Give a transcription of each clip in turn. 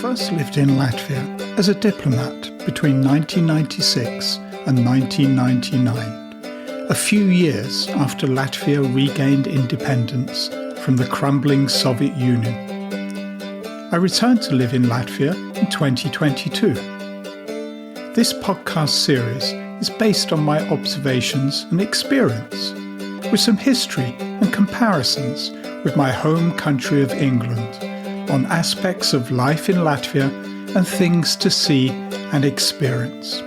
first lived in Latvia as a diplomat between 1996 and 1999, a few years after Latvia regained independence from the crumbling Soviet Union. I returned to live in Latvia in 2022. This podcast series is based on my observations and experience, with some history and comparisons with my home country of England, on aspects of life in Latvia and things to see and experience.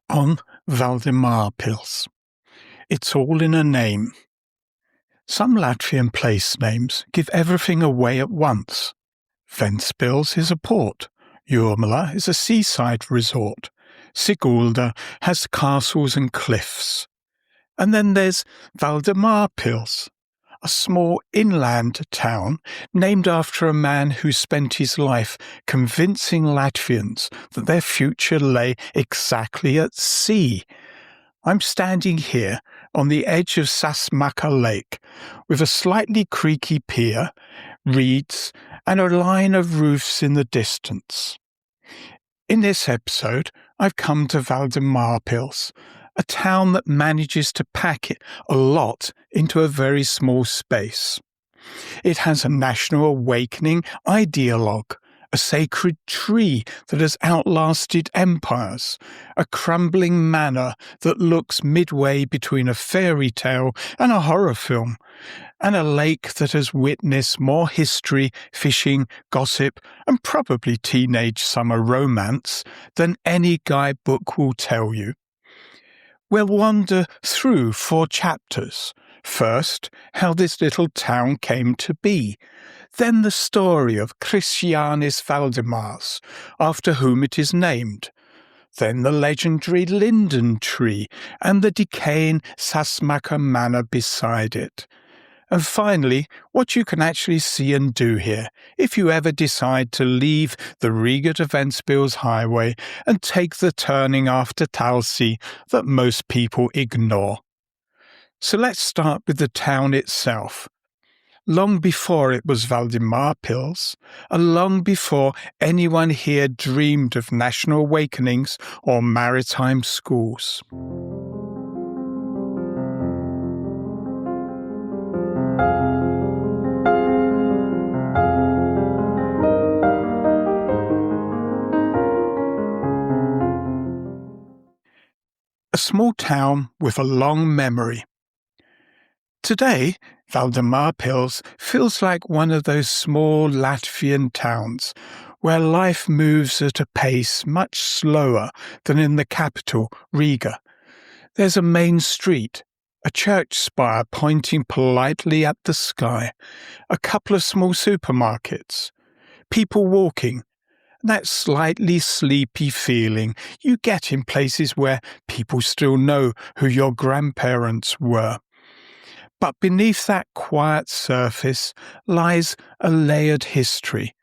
On Valdemārpils. It's all in a name. Some Latvian place names give everything away at once. Ventspils is a port. Jūrmala is a seaside resort. Sigulda has castles and cliffs. And then there's Valdemārpils, a small inland town named after a man who spent his life convincing Latvians that their future lay exactly at sea. I'm standing here on the edge of Sasmaka Lake with a slightly creaky pier, reeds, and a line of roofs in the distance. In this episode, I've come to Valdemārpils, a town that manages to pack it a lot into a very small space. It has a national awakening ideologue, a sacred tree that has outlasted empires, a crumbling manor that looks midway between a fairy tale and a horror film, and a lake that has witnessed more history, fishing, gossip, and probably teenage summer romance than any guidebook will tell you. We'll wander through 4 chapters. First, how this little town came to be. Then the story of Krišjānis Valdemārs, after whom it is named. Then the legendary linden tree and the decaying Sasmaka manor beside it. And finally, what you can actually see and do here if you ever decide to leave the Riga to Ventspils highway and take the turning after Talsi that most people ignore. So let's start with the town itself. Long before it was Valdemārpils, and long before anyone here dreamed of national awakenings or maritime schools. A small town with a long memory. Today, Valdemārpils feels like one of those small Latvian towns where life moves at a pace much slower than in the capital, Riga. There's a main street, a church spire pointing politely at the sky, a couple of small supermarkets, people walking, that slightly sleepy feeling you get in places where people still know who your grandparents were. But beneath that quiet surface lies a layered history.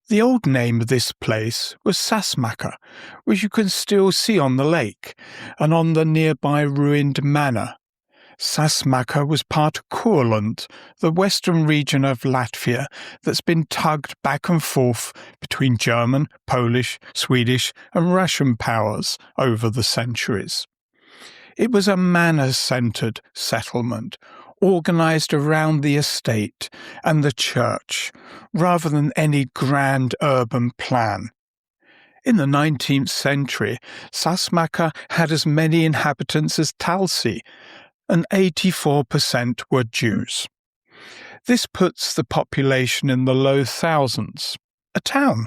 The old name of this place was Sasmaka, which you can still see on the lake, and on the nearby ruined manor. Sasmaka was part of Kurland, the western region of Latvia that's been tugged back and forth between German, Polish, Swedish and Russian powers over the centuries. It was a manor-centred settlement, organised around the estate and the church, rather than any grand urban plan. In the 19th century, Sasmaka had as many inhabitants as Talsi, and 84% were Jews. This puts the population in the low thousands. A town.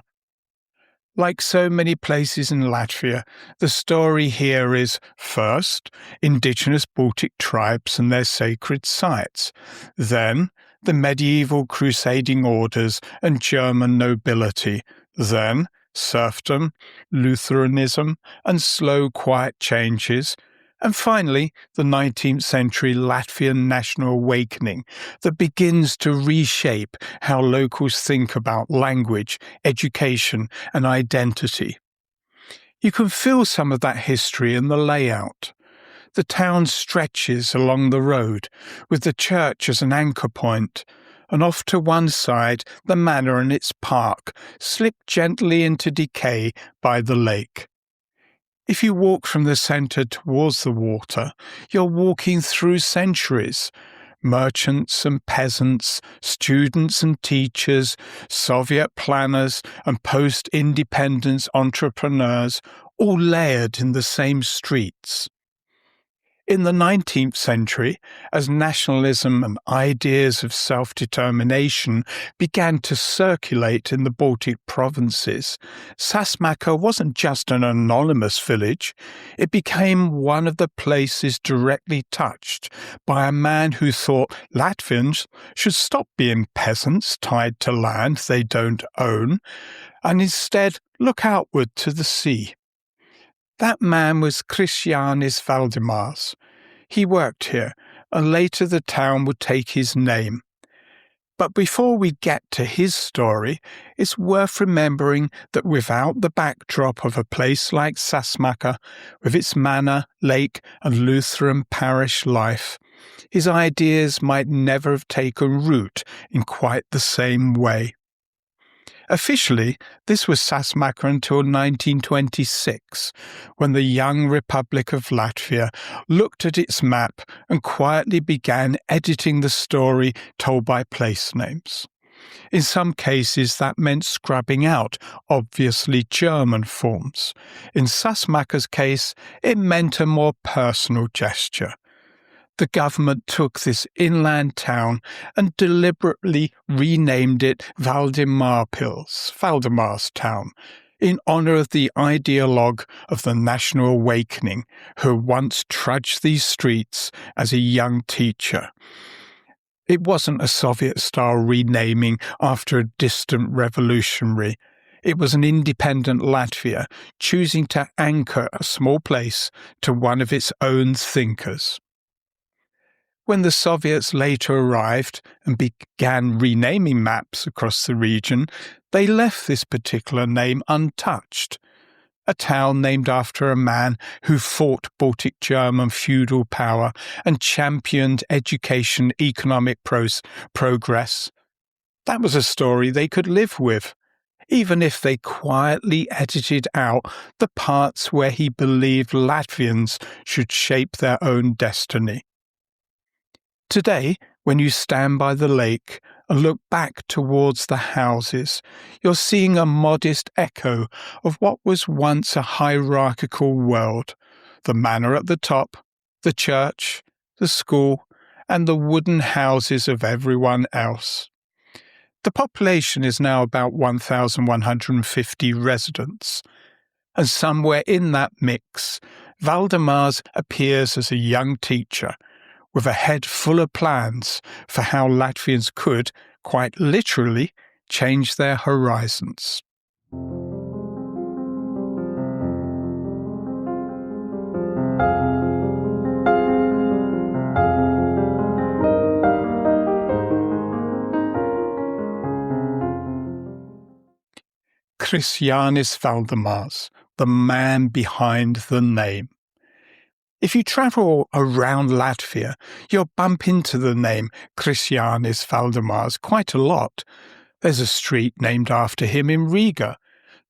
Like so many places in Latvia, the story here is, first, indigenous Baltic tribes and their sacred sites, then the medieval crusading orders and German nobility, then serfdom, Lutheranism, and slow, quiet changes, and finally, the 19th century Latvian national awakening that begins to reshape how locals think about language, education, and identity. You can feel some of that history in the layout. The town stretches along the road, with the church as an anchor point, and off to one side the manor and its park slip gently into decay by the lake. If you walk from the centre towards the water, you're walking through centuries. Merchants and peasants, students and teachers, Soviet planners and post-independence entrepreneurs, all layered in the same streets. In the 19th century, as nationalism and ideas of self-determination began to circulate in the Baltic provinces, Sasmaka wasn't just an anonymous village, it became one of the places directly touched by a man who thought Latvians should stop being peasants tied to land they don't own, and instead look outward to the sea. That man was Krišjānis Valdemārs. He worked here, and later the town would take his name. But before we get to his story, it's worth remembering that without the backdrop of a place like Sasmaka, with its manor, lake, and Lutheran parish life, his ideas might never have taken root in quite the same way. Officially, this was Sasmaka until 1926, when the young Republic of Latvia looked at its map and quietly began editing the story told by place names. In some cases, that meant scrubbing out obviously German forms. In Sasmaka's case, it meant a more personal gesture. The government took this inland town and deliberately renamed it Valdemārpils, Valdemār's town, in honour of the ideologue of the National Awakening, who once trudged these streets as a young teacher. It wasn't a Soviet-style renaming after a distant revolutionary. It was an independent Latvia choosing to anchor a small place to one of its own thinkers. When the Soviets later arrived and began renaming maps across the region, they left this particular name untouched. A town named after a man who fought Baltic German feudal power and championed education economic progress. That was a story they could live with, even if they quietly edited out the parts where he believed Latvians should shape their own destiny. Today, when you stand by the lake and look back towards the houses, you're seeing a modest echo of what was once a hierarchical world: the manor at the top, the church, the school, and the wooden houses of everyone else. The population is now about 1,150 residents, and somewhere in that mix, Valdemārs appears as a young teacher, with a head full of plans for how Latvians could, quite literally, change their horizons. Krišjānis Valdemārs, the man behind the name. If you travel around Latvia, you'll bump into the name Krišjānis Valdemārs quite a lot. There's a street named after him in Riga.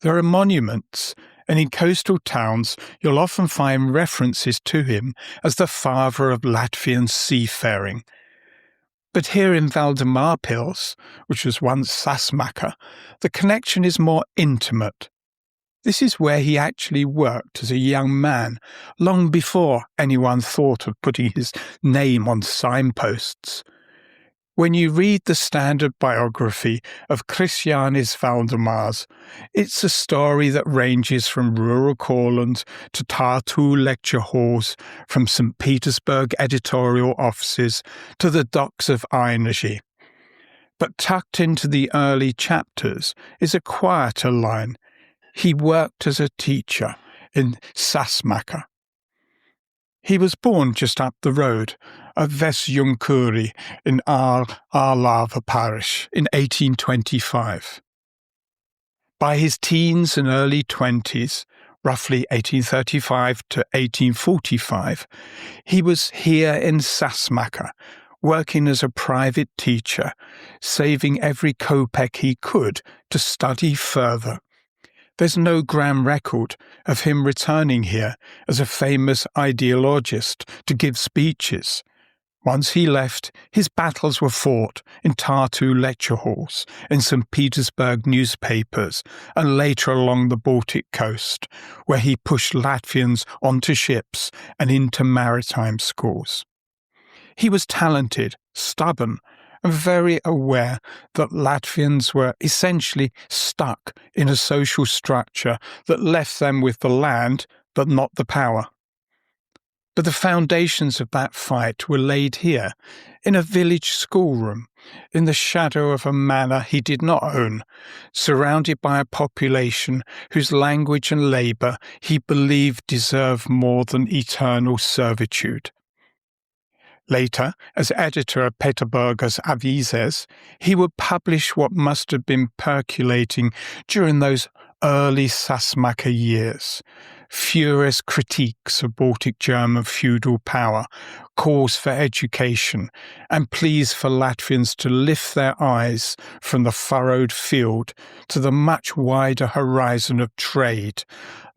There are monuments, and in coastal towns you'll often find references to him as the father of Latvian seafaring. But here in Valdemārpils, which was once Sasmaka, the connection is more intimate. This is where he actually worked as a young man, long before anyone thought of putting his name on signposts. When you read the standard biography of Krišjānis Valdemārs, it's a story that ranges from rural Courland to Tartu lecture halls, from St. Petersburg editorial offices to the docks of Ainaži. But tucked into the early chapters is a quieter line. He worked as a teacher in Sasmaka. He was born just up the road at Vesjunkuri in Arlava parish in 1825. By his teens and early 20s, roughly 1835 to 1845, he was here in Sasmacher, working as a private teacher, saving every kopeck he could to study further. There's no grand record of him returning here as a famous ideologist to give speeches. Once he left, his battles were fought in Tartu lecture halls, in St. Petersburg newspapers, and later along the Baltic coast, where he pushed Latvians onto ships and into maritime schools. He was talented, stubborn, and very aware that Latvians were essentially stuck in a social structure that left them with the land but not the power. But the foundations of that fight were laid here, in a village schoolroom, in the shadow of a manor he did not own, surrounded by a population whose language and labour he believed deserved more than eternal servitude. Later, as editor of Peterburger's Avises, he would publish what must have been percolating during those early Sasmacher years: furious critiques of Baltic German feudal power, calls for education, and pleas for Latvians to lift their eyes from the furrowed field to the much wider horizon of trade,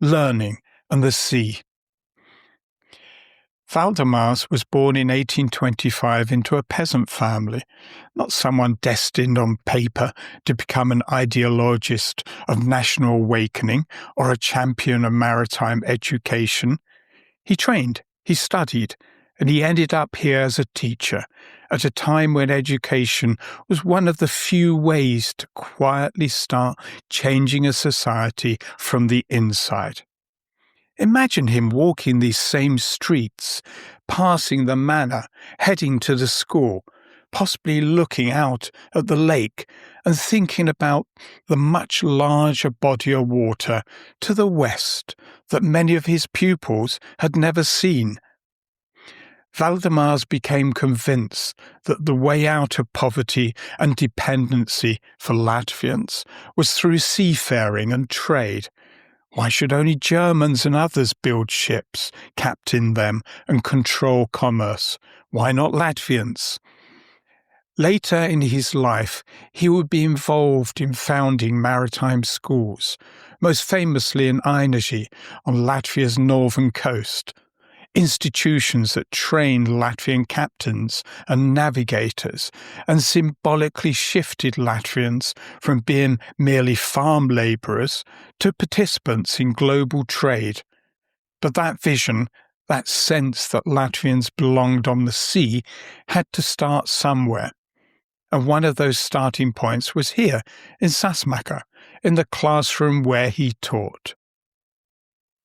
learning, and the sea. Valdemārs was born in 1825 into a peasant family, not someone destined on paper to become an ideologist of national awakening or a champion of maritime education. He trained, he studied, and he ended up here as a teacher at a time when education was one of the few ways to quietly start changing a society from the inside. Imagine him walking these same streets, passing the manor, heading to the school, possibly looking out at the lake and thinking about the much larger body of water to the west that many of his pupils had never seen. Valdemārs became convinced that the way out of poverty and dependency for Latvians was through seafaring and trade. Why should only Germans and others build ships, captain them, and control commerce? Why not Latvians? Later in his life, he would be involved in founding maritime schools, most famously in Ainaži on Latvia's northern coast, institutions that trained Latvian captains and navigators and symbolically shifted Latvians from being merely farm labourers to participants in global trade. But that vision, that sense that Latvians belonged on the sea, had to start somewhere. And one of those starting points was here, in Sasmacher, in the classroom where he taught.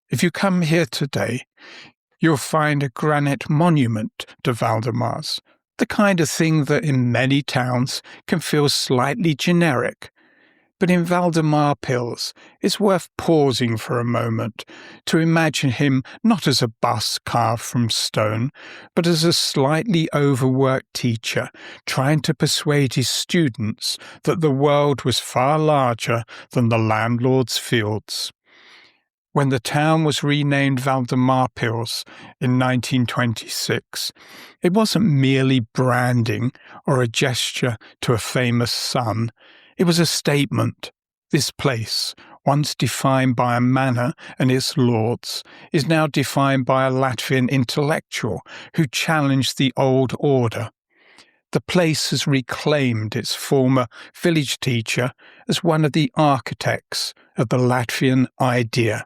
If you come here today, you'll find a granite monument to Valdemārs, the kind of thing that in many towns can feel slightly generic. But in Valdemārpils, it's worth pausing for a moment to imagine him not as a bust carved from stone, but as a slightly overworked teacher trying to persuade his students that the world was far larger than the landlord's fields. When the town was renamed Valdemārpils in 1926, it wasn't merely branding or a gesture to a famous son. It was a statement. This place, once defined by a manor and its lords, is now defined by a Latvian intellectual who challenged the old order. The place has reclaimed its former village teacher as one of the architects of the Latvian idea.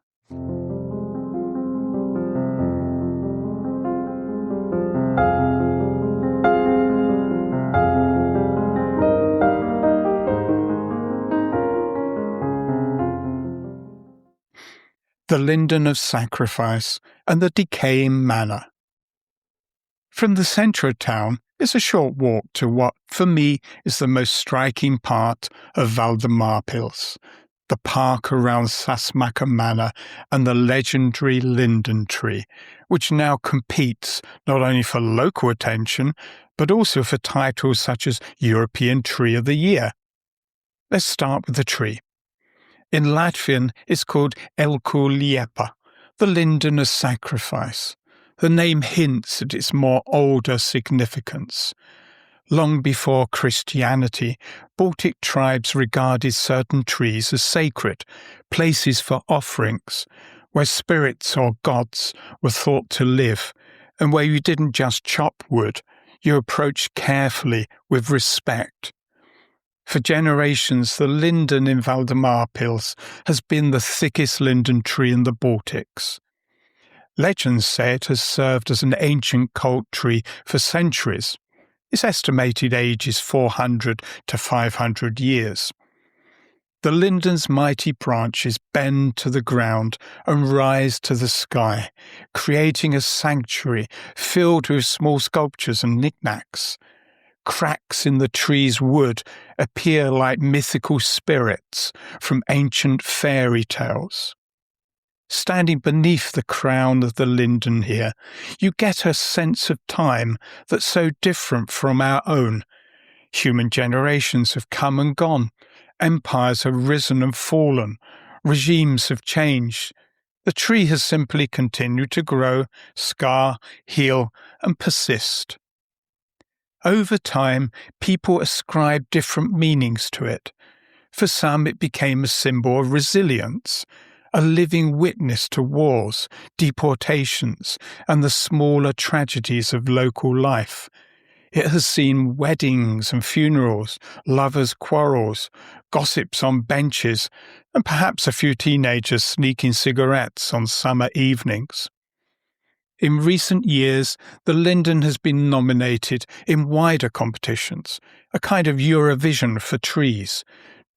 The linden of sacrifice and the decaying manor. From the centre of town is a short walk to what, for me, is the most striking part of Valdemārpils, the park around Sasmacher Manor and the legendary linden tree, which now competes not only for local attention, but also for titles such as European Tree of the Year. Let's start with the tree. In Latvian, it's called elku liepa, the linden of sacrifice. The name hints at its more older significance. Long before Christianity, Baltic tribes regarded certain trees as sacred, places for offerings, where spirits or gods were thought to live, and where you didn't just chop wood, you approached carefully with respect. For generations, the linden in Valdemārpils has been the thickest linden tree in the Baltics. Legends say it has served as an ancient cult tree for centuries. Its estimated age is 400 to 500 years. The linden's mighty branches bend to the ground and rise to the sky, creating a sanctuary filled with small sculptures and knickknacks. Cracks in the tree's wood appear like mythical spirits from ancient fairy tales. Standing beneath the crown of the linden here, you get a sense of time that's so different from our own. Human generations have come and gone. Empires have risen and fallen. Regimes have changed. The tree has simply continued to grow, scar, heal, and persist. Over time, people ascribe different meanings to it. For some, it became a symbol of resilience, a living witness to wars, deportations, and the smaller tragedies of local life. It has seen weddings and funerals, lovers' quarrels, gossips on benches, and perhaps a few teenagers sneaking cigarettes on summer evenings. In recent years, the linden has been nominated in wider competitions, a kind of Eurovision for trees,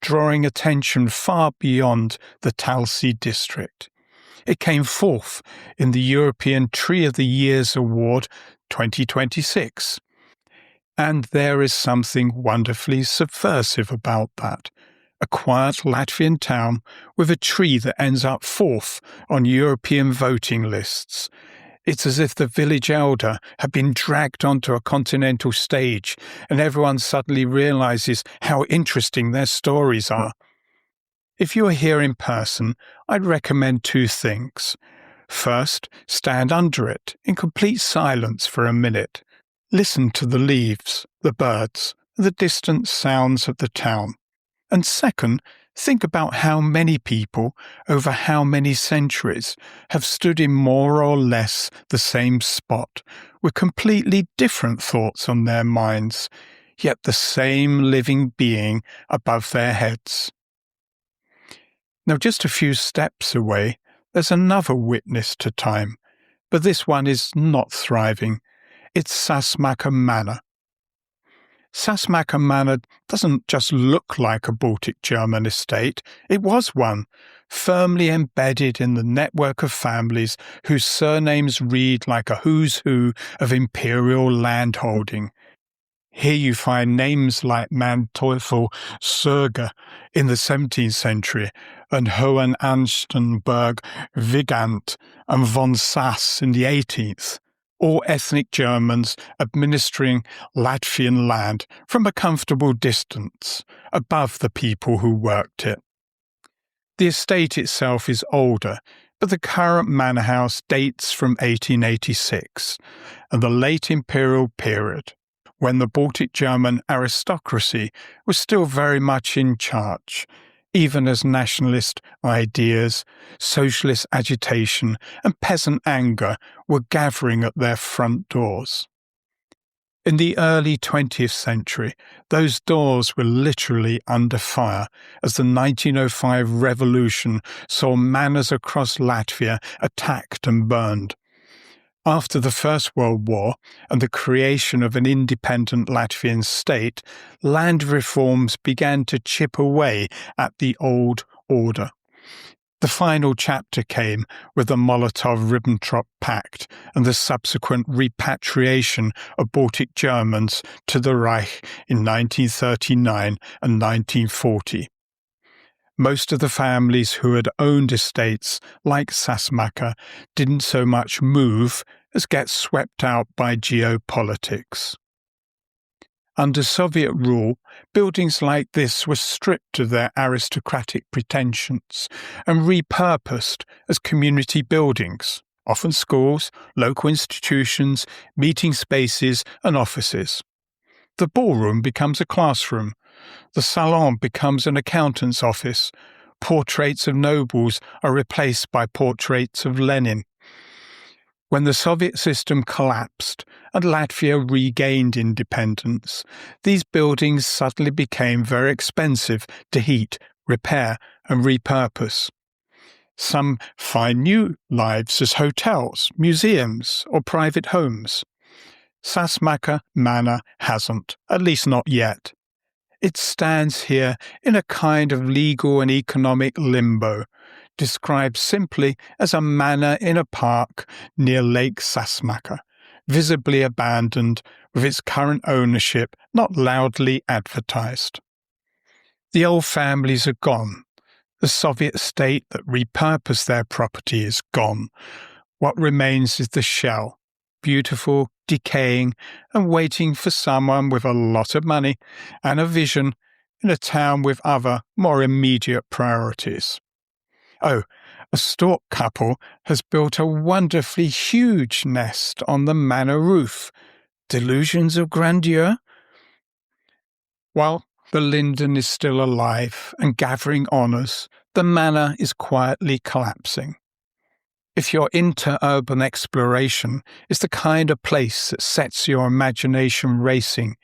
drawing attention far beyond the Talsi district. It came fourth in the European Tree of the Year's Award 2026. And there is something wonderfully subversive about that. A quiet Latvian town with a tree that ends up fourth on European voting lists. It's as if the village elder had been dragged onto a continental stage and everyone suddenly realizes how interesting their stories are. If you are here in person, I'd recommend two things. First, stand under it in complete silence for a minute. Listen to the leaves, the birds, the distant sounds of the town. And second, think about how many people, over how many centuries, have stood in more or less the same spot, with completely different thoughts on their minds, yet the same living being above their heads. Now, just a few steps away, there's another witness to time, but this one is not thriving. It's Sasmaka Manor. Sasmaka Manor doesn't just look like a Baltic German estate, it was one, firmly embedded in the network of families whose surnames read like a who's who of imperial landholding. Here you find names like Manteuffel Surger in the 17th century and Hohenanstenberg Vigant and von Sass in the 18th. All ethnic Germans administering Latvian land from a comfortable distance, above the people who worked it. The estate itself is older, but the current manor house dates from 1886 and the late imperial period, when the Baltic German aristocracy was still very much in charge, even as nationalist ideas, socialist agitation, and peasant anger were gathering at their front doors. In the early 20th century, those doors were literally under fire as the 1905 revolution saw manors across Latvia attacked and burned. After the First World War and the creation of an independent Latvian state, land reforms began to chip away at the old order. The final chapter came with the Molotov-Ribbentrop Pact and the subsequent repatriation of Baltic Germans to the Reich in 1939 and 1940. Most of the families who had owned estates like Sasmaka didn't so much move as get swept out by geopolitics. Under Soviet rule, buildings like this were stripped of their aristocratic pretensions and repurposed as community buildings, often schools, local institutions, meeting spaces and offices. The ballroom becomes a classroom. The salon becomes an accountant's office. Portraits of nobles are replaced by portraits of Lenin. When the Soviet system collapsed and Latvia regained independence, these buildings suddenly became very expensive to heat, repair and repurpose. Some find new lives as hotels, museums or private homes. Sasmaka Manor hasn't, at least not yet. It stands here in a kind of legal and economic limbo, described simply as a manor in a park near Lake Sasmaka, visibly abandoned with its current ownership not loudly advertised. The old families are gone. The Soviet state that repurposed their property is gone. What remains is the shell, beautiful, decaying, and waiting for someone with a lot of money and a vision in a town with other, more immediate priorities. Oh, a stork couple has built a wonderfully huge nest on the manor roof. Delusions of grandeur? While the linden is still alive and gathering honours, the manor is quietly collapsing. If you're into urban exploration, it's the kind of place that sets your imagination racing.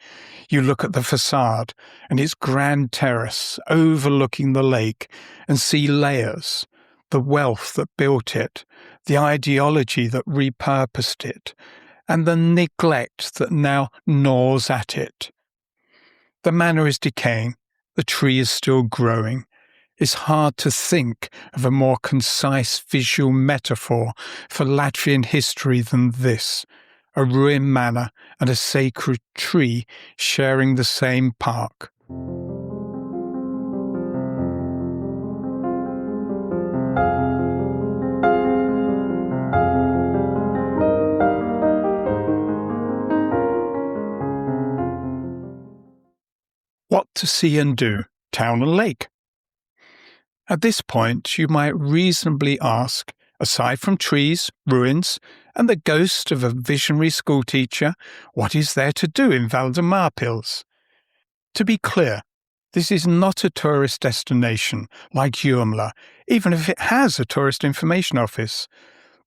You look at the facade and its grand terrace overlooking the lake and see layers, the wealth that built it, the ideology that repurposed it, and the neglect that now gnaws at it. The manor is decaying, the tree is still growing. It's hard to think of a more concise visual metaphor for Latvian history than this, a ruined manor and a sacred tree sharing the same park. What to see and do, town and lake. At this point, you might reasonably ask, aside from trees, ruins, and the ghost of a visionary schoolteacher, what is there to do in Valdemārpils? To be clear, this is not a tourist destination like Jurmla, even if it has a tourist information office.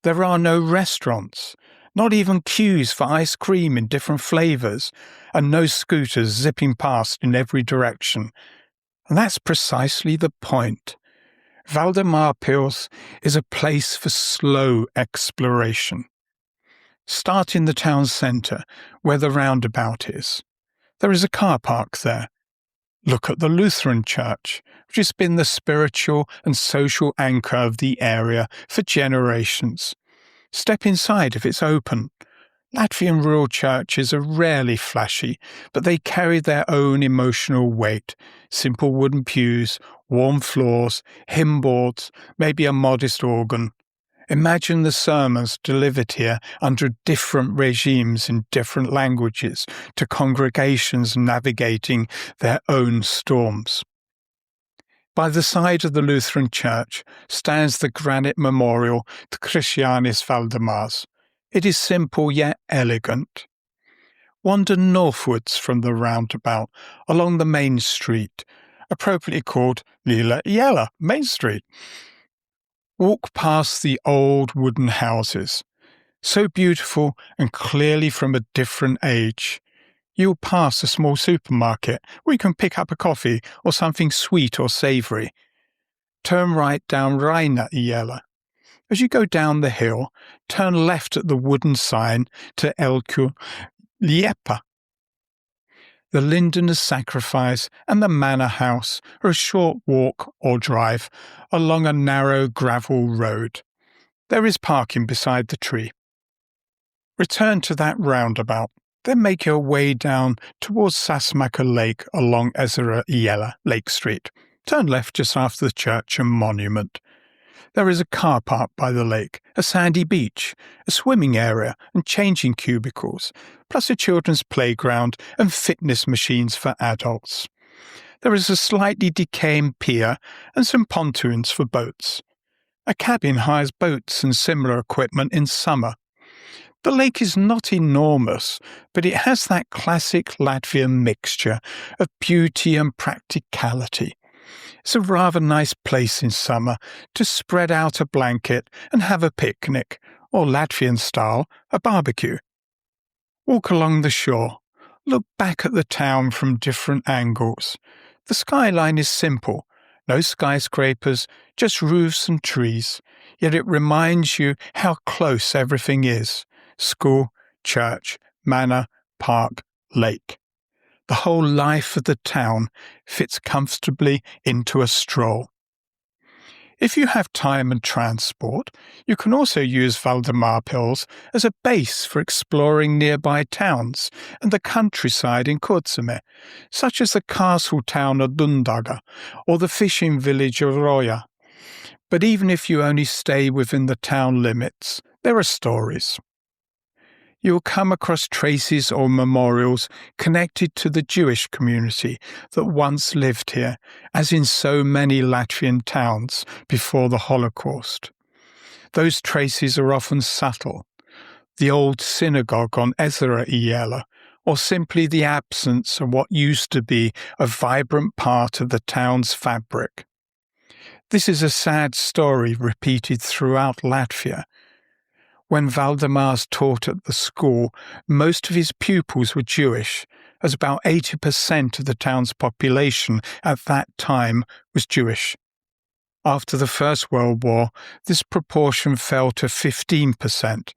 There are no restaurants, not even queues for ice cream in different flavours, and no scooters zipping past in every direction. And that's precisely the point. Valdemārpils is a place for slow exploration. Start in the town centre, where the roundabout is. There is a car park there. Look at the Lutheran church, which has been the spiritual and social anchor of the area for generations. Step inside if it's open. Latvian rural churches are rarely flashy, but they carry their own emotional weight. Simple wooden pews, warm floors, hymn boards, maybe a modest organ. Imagine the sermons delivered here under different regimes in different languages to congregations navigating their own storms. By the side of the Lutheran church stands the granite memorial to Krišjānis Valdemārs. It is simple yet elegant. Wander northwards from the roundabout along the main street, appropriately called Lila Iela, Main Street. Walk past the old wooden houses, so beautiful and clearly from a different age. You'll pass a small supermarket where you can pick up a coffee or something sweet or savoury. Turn right down Raina Iela. As you go down the hill, turn left at the wooden sign to Elku Liepa. The linden is sacrifice and the manor house are a short walk or drive along a narrow gravel road. There is parking beside the tree. Return to that roundabout, then make your way down towards Sasmaka Lake along Ezra Iela, Lake Street. Turn left just after the church and monument. There is a car park by the lake, a sandy beach, a swimming area and changing cubicles, plus a children's playground and fitness machines for adults. There is a slightly decaying pier and some pontoons for boats. A cabin hires boats and similar equipment in summer. The lake is not enormous, but it has that classic Latvian mixture of beauty and practicality. It's a rather nice place in summer to spread out a blanket and have a picnic, or Latvian style, a barbecue. Walk along the shore. Look back at the town from different angles. The skyline is simple. No skyscrapers, just roofs and trees. Yet it reminds you how close everything is. School, church, manor, park, lake. The whole life of the town fits comfortably into a stroll. If you have time and transport, you can also use Valdemārpils as a base for exploring nearby towns and the countryside in Kurzeme, such as the castle town of Dundaga or the fishing village of Roja. But even if you only stay within the town limits, there are stories. You will come across traces or memorials connected to the Jewish community that once lived here, as in so many Latvian towns before the Holocaust. Those traces are often subtle. The old synagogue on Ezra Iela, or simply the absence of what used to be a vibrant part of the town's fabric. This is a sad story repeated throughout Latvia. When Valdemārs taught at the school, most of his pupils were Jewish, as about 80% of the town's population at that time was Jewish. After the First World War, this proportion fell to 15%,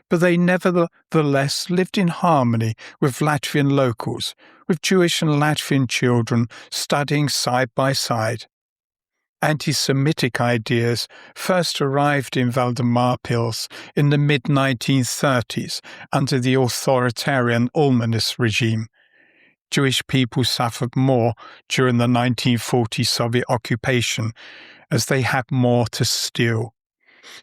but they nevertheless lived in harmony with Latvian locals, with Jewish and Latvian children studying side by side. Anti-Semitic ideas first arrived in Valdemārpils in the mid-1930s under the authoritarian Ulmanis regime. Jewish people suffered more during the 1940 Soviet occupation, as they had more to steal.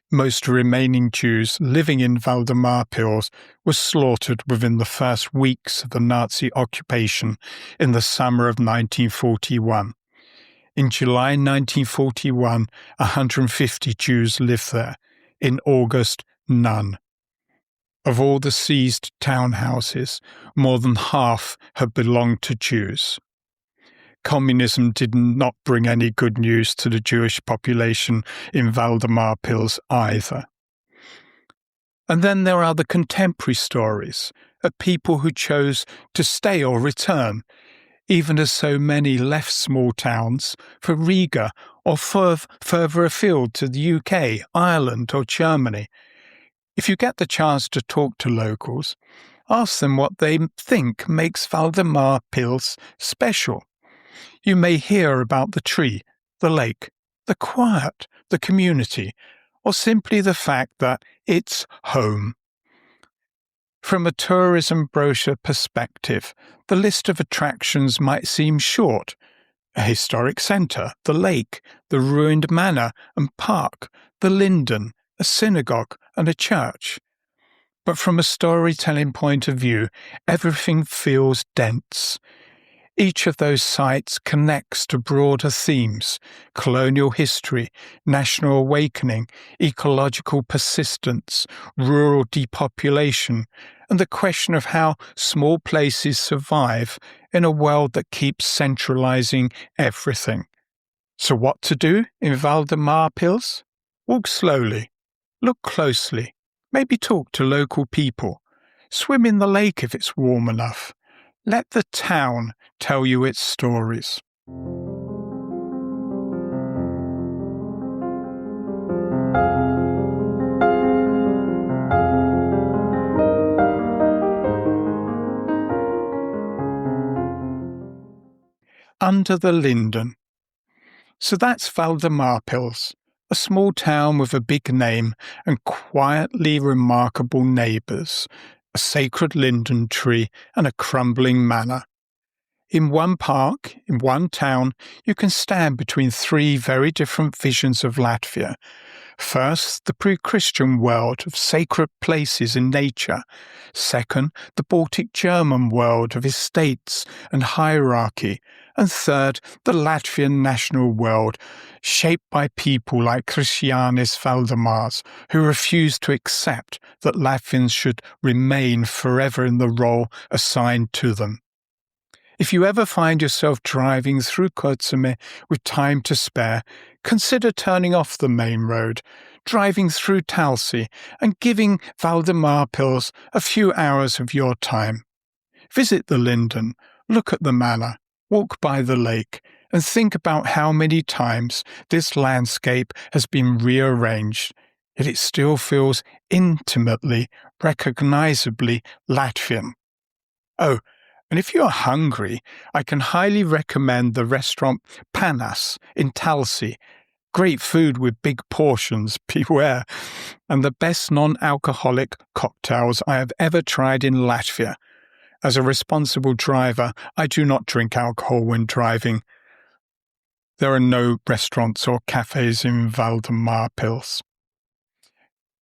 Most remaining Jews living in Valdemārpils were slaughtered within the first weeks of the Nazi occupation in the summer of 1941. In July 1941, 150 Jews lived there. In August, none. Of all the seized townhouses, more than half had belonged to Jews. Communism did not bring any good news to the Jewish population in Valdemārpils either. And then there are the contemporary stories of people who chose to stay or return, even as so many left small towns for Riga or further afield to the UK, Ireland or Germany. If you get the chance to talk to locals, ask them what they think makes Valdemārpils special. You may hear about the tree, the lake, the quiet, the community, or simply the fact that it's home. From a tourism brochure perspective, the list of attractions might seem short. A historic centre, the lake, the ruined manor and park, the linden, a synagogue and a church. But from a storytelling point of view, everything feels dense. Each of those sites connects to broader themes: colonial history, national awakening, ecological persistence, rural depopulation, and the question of how small places survive in a world that keeps centralizing everything. So what to do in Valdemārpils? Walk slowly, look closely, maybe talk to local people, swim in the lake if it's warm enough. Let the town tell you its stories. Under the linden. So that's Valdemārpils, a small town with a big name and quietly remarkable neighbours, a sacred linden tree and a crumbling manor. In one park, in one town, you can stand between three very different visions of Latvia, First, the pre-Christian world of sacred places in nature. Second, the Baltic German world of estates and hierarchy. And third, the Latvian national world, shaped by people like Krišjānis Valdemārs, who refused to accept that Latvians should remain forever in the role assigned to them. If you ever find yourself driving through Kurzeme with time to spare, consider turning off the main road, driving through Talsi, and giving Valdemārpils a few hours of your time. Visit the linden, look at the manor, walk by the lake, and think about how many times this landscape has been rearranged, yet it still feels intimately, recognizably Latvian. Oh, and if you're hungry, I can highly recommend the restaurant Panas in Talsi. Great food with big portions, beware, and the best non-alcoholic cocktails I have ever tried in Latvia. As a responsible driver, I do not drink alcohol when driving. There are no restaurants or cafes in Valdemārpils.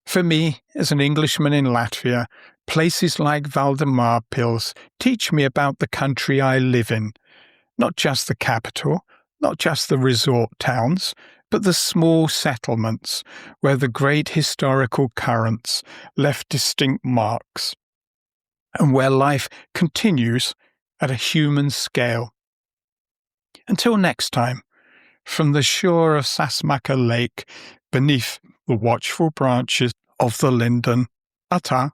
For me, as an Englishman in Latvia, places like Valdemārpils teach me about the country I live in. Not just the capital, not just the resort towns, but the small settlements where the great historical currents left distinct marks, and where life continues at a human scale. Until next time, from the shore of Sasmaka Lake, beneath the watchful branches of the linden, ata.